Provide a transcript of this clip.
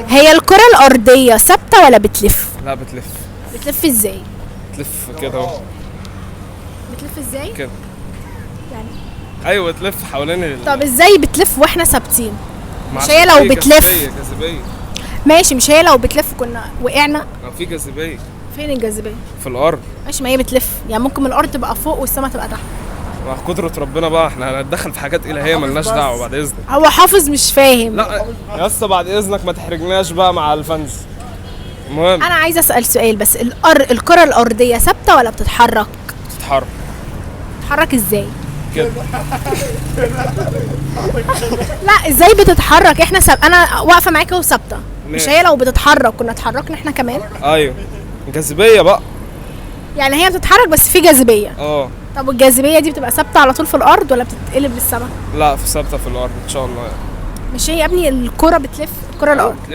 هي الكرة الأرضية ثابتة ولا بتلف؟ لا بتلف. بتلف ازاي؟ تلف كده اهو. بتلف ازاي؟ كده. يعني ايوه تلف حوالين طب ازاي بتلف واحنا ثابتين؟ مش عشان هي لو في بتلف جاذبية. ماشي، مش هي لو بتلف كنا وقعنا؟ في جاذبية فين الجاذبية؟ في الارض. ماشي، ما هي بتلف، يعني ممكن من الأرض تبقى فوق والسما تبقى تحت. مع قدرة ربنا بقى احنا هنتدخل في حاجات الهية ملناش دعوة بعد اذنك. هو حافظ مش فاهم. لا يا اسطى بعد اذنك ما تحرجناش بقى مع الفانز. المهم أنا عايزة أسأل سؤال بس، الكرة الأرضية ثابتة ولا بتتحرك؟ تتحرك بتتحرك ازاي؟ كده. لا ازاي بتتحرك؟ احنا انا واقفه معاك اهو ثابته، مش هي لو بتتحرك كنا اتحركنا احنا كمان؟ ايوه جاذبية بقى. يعني هي بتتحرك بس في جاذبيه. طب والجاذبيه دي بتبقى ثابته على طول في الارض ولا بتتقلب للسما؟ لا في ثابتة في الارض ان شاء الله يعني. مش هي يا ابني الكره بتلف، الكره الارض بتلف